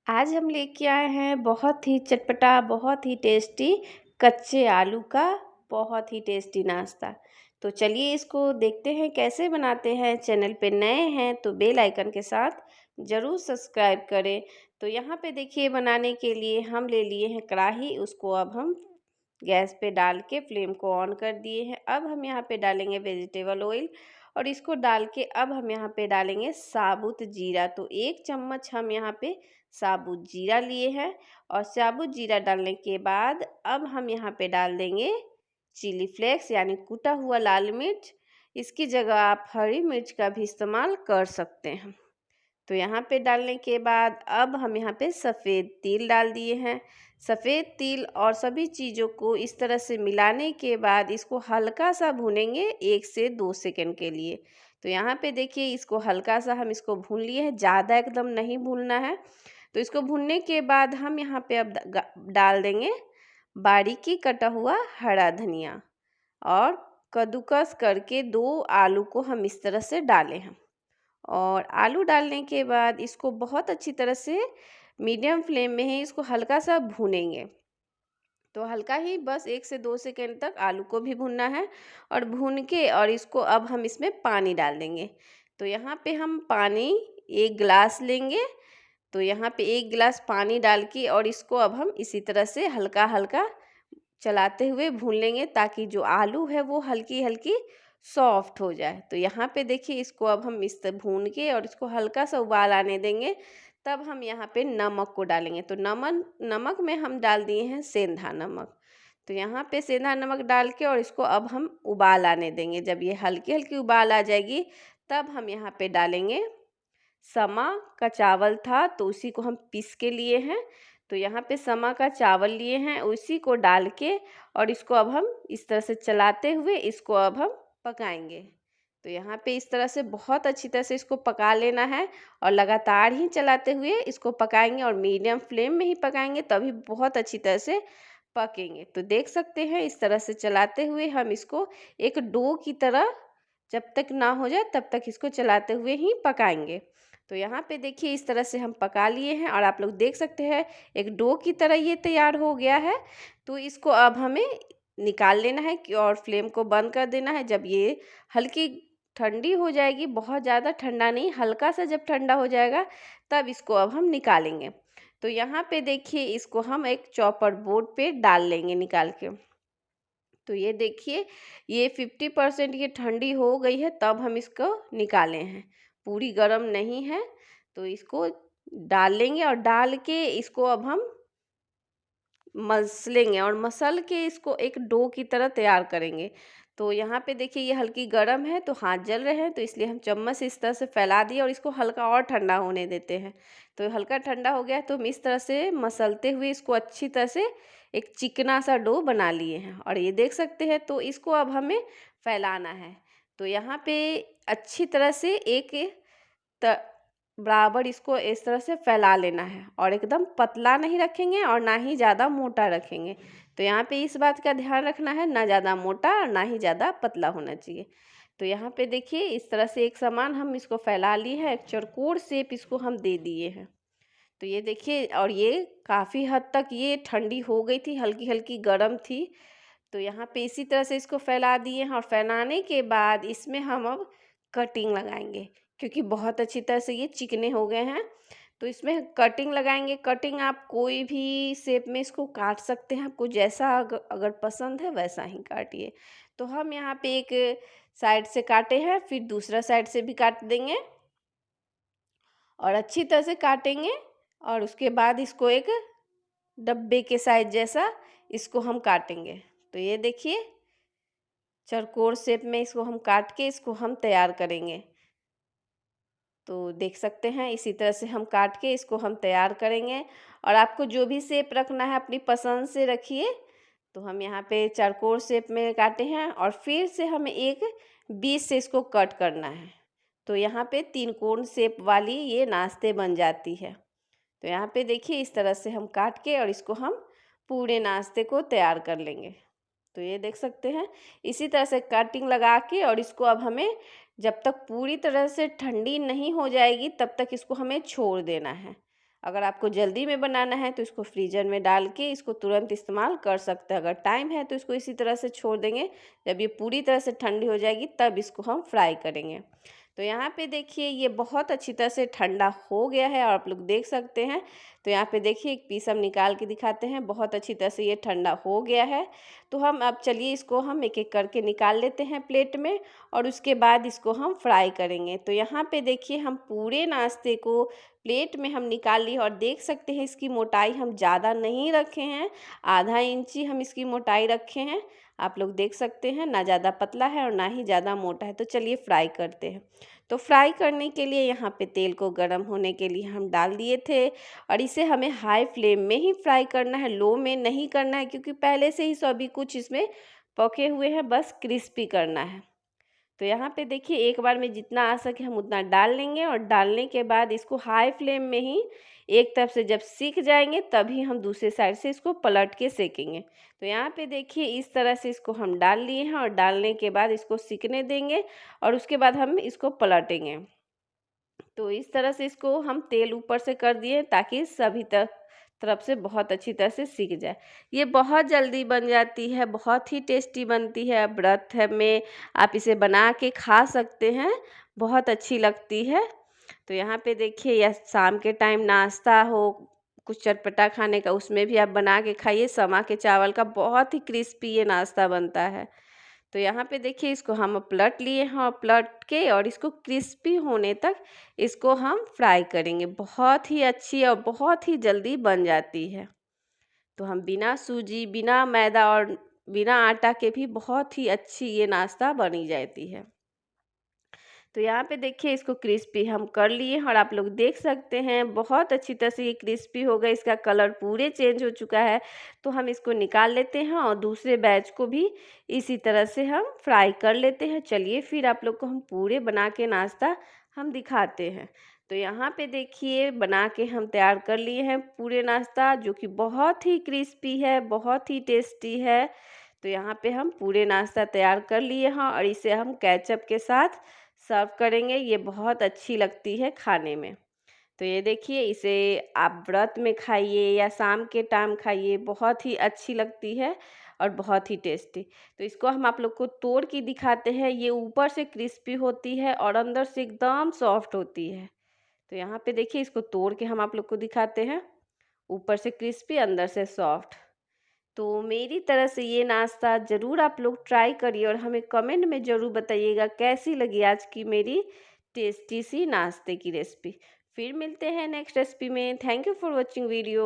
आज हम लेके आए हैं बहुत ही चटपटा, बहुत ही टेस्टी कच्चे आलू का बहुत ही टेस्टी नाश्ता। तो चलिए इसको देखते हैं कैसे बनाते हैं। चैनल पे नए हैं तो बेल आइकन के साथ ज़रूर सब्सक्राइब करें। तो यहाँ पे देखिए बनाने के लिए हम ले लिए हैं कढ़ाई, उसको अब हम गैस पे डाल के फ्लेम को ऑन कर दिए हैं। अब हम यहाँ पे डालेंगे वेजिटेबल ऑयल और इसको डाल के अब हम यहाँ पे डालेंगे साबुत जीरा। तो 1 चम्मच हम यहाँ पे साबुत जीरा लिए हैं और साबुत जीरा डालने के बाद अब हम यहाँ पे डाल देंगे चिली फ्लेक्स यानी कुटा हुआ लाल मिर्च। इसकी जगह आप हरी मिर्च का भी इस्तेमाल कर सकते हैं। तो यहाँ पे डालने के बाद अब हम यहाँ पे सफ़ेद तिल डाल दिए हैं। सफ़ेद तिल और सभी चीज़ों को इस तरह से मिलाने के बाद इसको हल्का सा भूनेंगे 1 से 2 सेकंड के लिए। तो यहाँ पे देखिए इसको हल्का सा हम इसको भून लिए हैं, ज़्यादा एकदम नहीं भूनना है। तो इसको भूनने के बाद हम यहाँ पे अब डाल देंगे बारीकी कटा हुआ हरा धनिया और कद्दूकस करके 2 आलू को हम इस तरह से डाले हैं। और आलू डालने के बाद इसको बहुत अच्छी तरह से मीडियम फ्लेम में ही इसको हल्का सा भूनेंगे। तो हल्का ही बस 1 से 2 सेकंड तक आलू को भी भूनना है और भून के और इसको अब हम इसमें पानी डाल देंगे। तो यहाँ पे हम पानी 1 गिलास लेंगे। तो यहाँ पे 1 गिलास पानी डाल के और इसको अब हम इसी तरह से हल्का हल्का चलाते हुए भून लेंगे ताकि जो आलू है वो हल्की हल्की सॉफ्ट हो जाए। तो यहाँ पे देखिए इसको अब हम इस तरह भून के और इसको हल्का सा उबाल आने देंगे। तब हम यहाँ पे नमक को डालेंगे। तो नमक में हम डाल दिए हैं सेंधा नमक। तो यहाँ पे सेंधा नमक डाल के और इसको अब हम उबाल आने देंगे। जब ये हल्की हल्की उबाल आ जाएगी तब हम यहाँ पे डालेंगे समा का चावल था तो उसी को हम पीस के लिए हैं। तो यहाँ पे समा का चावल लिए हैं, उसी को डाल के और इसको अब हम इस तरह से चलाते हुए इसको अब हम पकाएंगे। तो यहाँ पे इस तरह से बहुत अच्छी तरह से इसको पका लेना है और लगातार ही चलाते हुए इसको पकाएंगे और मीडियम फ्लेम में ही पकाएंगे, तभी बहुत अच्छी तरह से पकेंगे। तो देख सकते हैं इस तरह से चलाते हुए हम इसको एक डो की तरह जब तक ना हो जाए तब तक इसको चलाते हुए ही पकाएंगे। तो यहाँ पे देखिए इस तरह से हम पका लिए हैं और आप लोग देख सकते हैं एक डो की तरह ये तैयार हो गया है। तो इसको अब हमें निकाल लेना है कि और फ्लेम को बंद कर देना है। जब ये हल्की ठंडी हो जाएगी, बहुत ज़्यादा ठंडा नहीं, हल्का सा जब ठंडा हो जाएगा तब इसको अब हम निकालेंगे। तो यहाँ पे देखिए इसको हम एक चॉपर बोर्ड पे डाल लेंगे निकाल के। तो ये देखिए ये 50% ये ठंडी हो गई है, तब हम इसको निकाले हैं, पूरी गर्म नहीं है। तो इसको डाल लेंगे और डाल के इसको अब हम मसलेंगे और मसल के इसको एक डो की तरह तैयार करेंगे। तो यहाँ पे देखिए ये हल्की गर्म है तो हाथ जल रहे हैं, तो इसलिए हम चम्मच से इस तरह से फैला दिए और इसको हल्का और ठंडा होने देते हैं। तो हल्का ठंडा हो गया तो हम इस तरह से मसलते हुए इसको अच्छी तरह से एक चिकना सा डो बना लिए हैं और ये देख सकते हैं। तो इसको अब हमें फैलाना है। तो यहाँ पे अच्छी तरह से एक बराबर इसको इस तरह से फैला लेना है और एकदम पतला नहीं रखेंगे और ना ही ज़्यादा मोटा रखेंगे। तो यहाँ पे इस बात का ध्यान रखना है, ना ज़्यादा मोटा और ना ही ज़्यादा पतला होना चाहिए। तो यहाँ पे देखिए इस तरह से एक समान हम इसको फैला लिए हैं, एक चौकोर शेप इसको हम दे दिए हैं। तो ये देखिए और ये काफ़ी हद तक ये ठंडी हो गई थी, हल्की हल्की गर्म थी। तो यहाँ पे इसी तरह से इसको फैला दिए हैं और फैलाने के बाद इसमें हम अब कटिंग लगाएंगे, क्योंकि बहुत अच्छी तरह से ये चिकने हो गए हैं। तो इसमें कटिंग लगाएंगे। कटिंग आप कोई भी शेप में इसको काट सकते हैं, आपको जैसा अगर पसंद है वैसा ही काटिए। तो हम यहाँ पे एक साइड से काटे हैं, फिर दूसरा साइड से भी काट देंगे और अच्छी तरह से काटेंगे और उसके बाद इसको एक डब्बे के साइज जैसा इसको हम काटेंगे। तो ये देखिए चौकोर शेप में इसको हम काट के इसको हम तैयार करेंगे। तो देख सकते हैं इसी तरह से हम काट के इसको हम तैयार करेंगे और आपको जो भी शेप रखना है अपनी पसंद से रखिए। तो हम यहाँ पे चौकोर शेप में काटे हैं और फिर से हमें एक बीच से इसको कट करना है। तो यहाँ पे 3 कोण शेप वाली ये नाश्ते बन जाती है। तो यहाँ पे देखिए इस तरह से हम काट के और इसको हम पूरे नाश्ते को तैयार कर लेंगे। तो ये देख सकते हैं इसी तरह से कटिंग लगा के और इसको अब हमें जब तक पूरी तरह से ठंडी नहीं हो जाएगी तब तक इसको हमें छोड़ देना है। अगर आपको जल्दी में बनाना है तो इसको फ्रीजर में डाल के इसको तुरंत इस्तेमाल कर सकते हैं। अगर टाइम है तो इसको इसी तरह से छोड़ देंगे, जब ये पूरी तरह से ठंडी हो जाएगी तब इसको हम फ्राई करेंगे। तो यहाँ पे देखिए ये बहुत अच्छी तरह से ठंडा हो गया है और आप लोग देख सकते हैं। तो यहाँ पे देखिए एक पीस हम निकाल के दिखाते हैं, बहुत अच्छी तरह से ये ठंडा हो गया है। तो हम अब चलिए इसको हम एक एक करके निकाल लेते हैं प्लेट में और उसके बाद इसको हम फ्राई करेंगे। तो यहाँ पे देखिए हम पूरे नाश्ते को प्लेट में हम निकाल लिए और देख सकते हैं इसकी मोटाई हम ज़्यादा नहीं रखे हैं, आधा इंची हम इसकी मोटाई रखे हैं। आप लोग देख सकते हैं ना ज़्यादा पतला है और ना ही ज़्यादा मोटा है। तो चलिए फ्राई करते हैं। तो फ्राई करने के लिए यहाँ पे तेल को गर्म होने के लिए हम डाल दिए थे और इसे हमें हाई फ्लेम में ही फ्राई करना है, लो में नहीं करना है, क्योंकि पहले से ही सभी कुछ इसमें पके हुए हैं, बस क्रिस्पी करना है। तो यहाँ पे देखिए एक बार में जितना आ सके हम उतना डाल लेंगे और डालने के बाद इसको हाई फ्लेम में ही एक तरफ से जब सीख जाएंगे तभी हम दूसरे साइड से इसको पलट के सेकेंगे। तो यहाँ पे देखिए इस तरह से इसको हम डाल लिए हैं और डालने के बाद इसको सीखने देंगे और उसके बाद हम इसको पलटेंगे। तो इस तरह से इसको हम तेल ऊपर से कर दिए ताकि सभी तरफ से बहुत अच्छी तरह से सीख जाए। ये बहुत जल्दी बन जाती है, बहुत ही टेस्टी बनती है। व्रत है में आप इसे बना के खा सकते हैं, बहुत अच्छी लगती है। तो यहाँ पे देखिए या शाम के टाइम नाश्ता हो कुछ चटपटा खाने का, उसमें भी आप बना के खाइए। समा के चावल का बहुत ही क्रिस्पी ये नाश्ता बनता है। तो यहाँ पे देखिए इसको हम पलट लिए हैं और पलट के और इसको क्रिस्पी होने तक इसको हम फ्राई करेंगे। बहुत ही अच्छी और बहुत ही जल्दी बन जाती है। तो हम बिना सूजी, बिना मैदा और बिना आटा के भी बहुत ही अच्छी ये नाश्ता बनी जाती है। तो यहाँ पे देखिए इसको क्रिस्पी हम कर लिए हैं और आप लोग देख सकते हैं बहुत अच्छी तरह से ये क्रिस्पी हो गया, इसका कलर पूरे चेंज हो चुका है। तो हम इसको निकाल लेते हैं और दूसरे बैच को भी इसी तरह से हम फ्राई कर लेते हैं। चलिए फिर आप लोग को हम पूरे बना के नाश्ता हम दिखाते हैं। तो यहाँ पे देखिए बना के हम तैयार कर लिए हैं पूरे नाश्ता, जो कि बहुत ही क्रिस्पी है, बहुत ही टेस्टी है। तो यहाँ पे हम पूरे नाश्ता तैयार कर लिए हैं और इसे हम केचप के साथ सर्व करेंगे। ये बहुत अच्छी लगती है खाने में। तो ये देखिए इसे आप व्रत में खाइए या शाम के टाइम खाइए, बहुत ही अच्छी लगती है और बहुत ही टेस्टी। तो इसको हम आप लोग को तोड़ के दिखाते हैं। ये ऊपर से क्रिस्पी होती है और अंदर से एकदम सॉफ्ट होती है। तो यहाँ पे देखिए इसको तोड़ के हम आप लोग को दिखाते हैं, ऊपर से क्रिस्पी अंदर से सॉफ्ट। तो मेरी तरह से ये नाश्ता ज़रूर आप लोग ट्राई करिए और हमें कमेंट में ज़रूर बताइएगा कैसी लगी आज की मेरी टेस्टी सी नाश्ते की रेसिपी। फिर मिलते हैं नेक्स्ट रेसिपी में। Thank you for watching video.